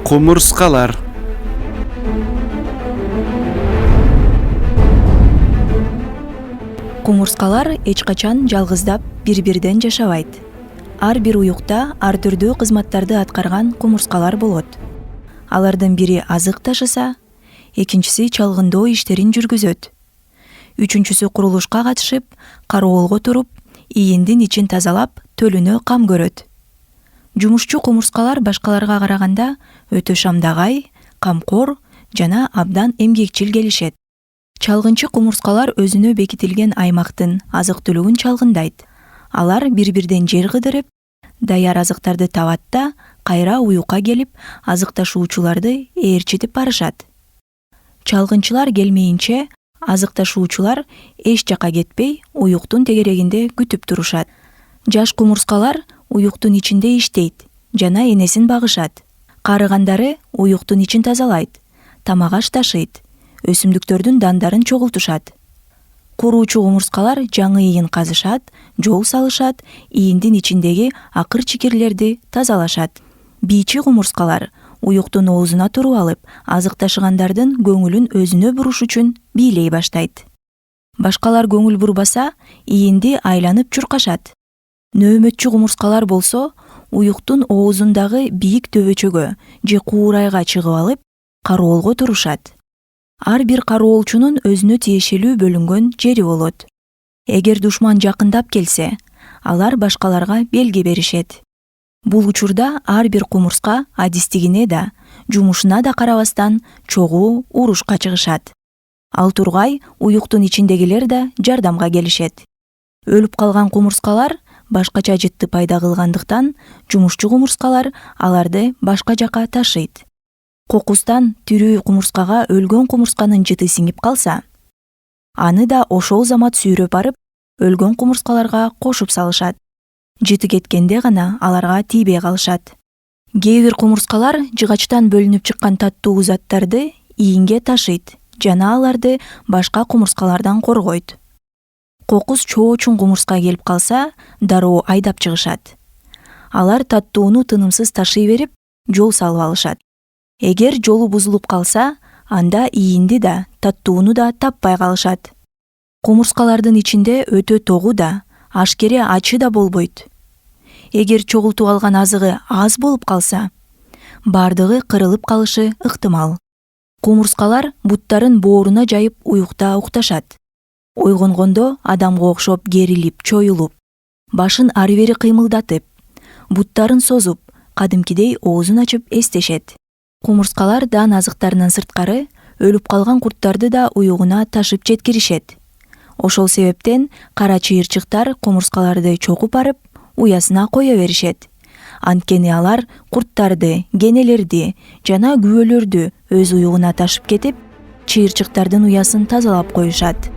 Кумурскалар. Кумурскалар эч качан жалгыздап бири-бирден жашабайт. Ар бир уюкта ар түрдүү кызматтарды аткарган кумурскалар болот. Алардын бири азык ташыса, экинчиси чалгындоо иштерин жүргүзөт. Үчүнчүсү курулушка катышып, кароолго туруп, ийиндин ичин тазалап, төлүнө кам көрөт. Жумушчу кумурскалар башкаларга караганда өтө шамдагай, камкор жана абдан эмгекчил келишет. Чалгынчы кумурскалар өзүнө бекитилген аймактын азык-түлүгүн чалгындайт. Алар бир-бирден жер кыдырып, даяр азыктарды табат да, кайра уюкка келип, азык ташуучуларды ээрчитип барышат. Чалгынчылар келмейинче, азык ташуучулар эч жака кетпей, уюктун тегерегинде күтүп турушат. Жаш кумурскалар уюктун ичинде иштейт жана энесин багышат. Карыгандары уюктун ичин тазалайт, тамак-аш ташыйт, өсүмдүктөрдүн дандарын чогултушат. Куруучу кумурскалар жаңы ийин казышат, жол салышат, ийиндин ичиндеги акыр-чикирлерди тазалашат. Бийчи кумурскалар уюктун оозуна туруп алып, азык ташыгандардын көңүлүн өзүнө буруш үчүн бийлей баштайт. Башкалар көңүл бурбаса, ийинди айланып чуркашат. Нөөмөтчү кумурскалар болсо, уюктун оозундагы бийик төбөчөгө же куурайга чыгып алып, кароолго турушат. Ар бир кароолчунун өзүнө тиешелүү бөлүнгөн жери болот. Эгер душман жакындап келсе, алар башкаларга белги беришет. Бул учурда ар бир кумурска адистигине да, жумушуна да карабастан чогуу урушка чыгышат. Ал тургай уюктун ичиндегилер да жардамга келишет. Өлүп калган кумурскалар башкача жытты пайда кылгандыктан, жумушчу кумурскалар аларды башка жака ташыйт. Кокустан тирүү кумурскага өлгөн кумурсканын жыты сиңип калса, аны да ошол замат сүйрөп барып, өлгөн кумурскаларга кошуп салышат. Жыты кеткенде гана аларга тийбей калышат. Кээ бир кумурскалар жыгачтан бөлүнүп чыккан таттуу заттарды ийинге ташыйт жана аларды башка кумурскалардан коргойт. Кокус чоочун кумурска келип калса, дароо айдап чыгышат. Алар таттууну тынымсыз ташый берип, жол салып алышат. Эгер жолу бузулуп калса, анда ийинди да, таттууну да таппай калышат. Кумурскалардын ичинде өтө тогу да, ашкере ачы да болбойт. Эгер чогултуп алган азыгы аз болуп калса, бардыгы кырылып калышы ыктымал. Кумурскалар буттарын бооруна жайып уюкта укташат. Ойгонгондо адамга окшоп керилип, чоюлуп, башын ары-бери кыймылдатып, буттарын созуп, кадимкидей оозун ачып эстешет. Кумурскалар дан азыктарынан сырткары өлүп калган курттарды да уюгуна ташып жеткиришет. Ошол себептен кара чыйырчыктар кумурскаларды чогуп барып, уясына кое беришет. Анткени алар курттарды, кенелерди жана күбөлөрдү өз уюгуна ташып кетип, чыйырчыктардын уясын тазалап коюшат.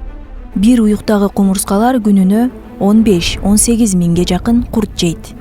Бир уюктагы кумурскалар күнүнө 15-18 миңге жакын курт жейт.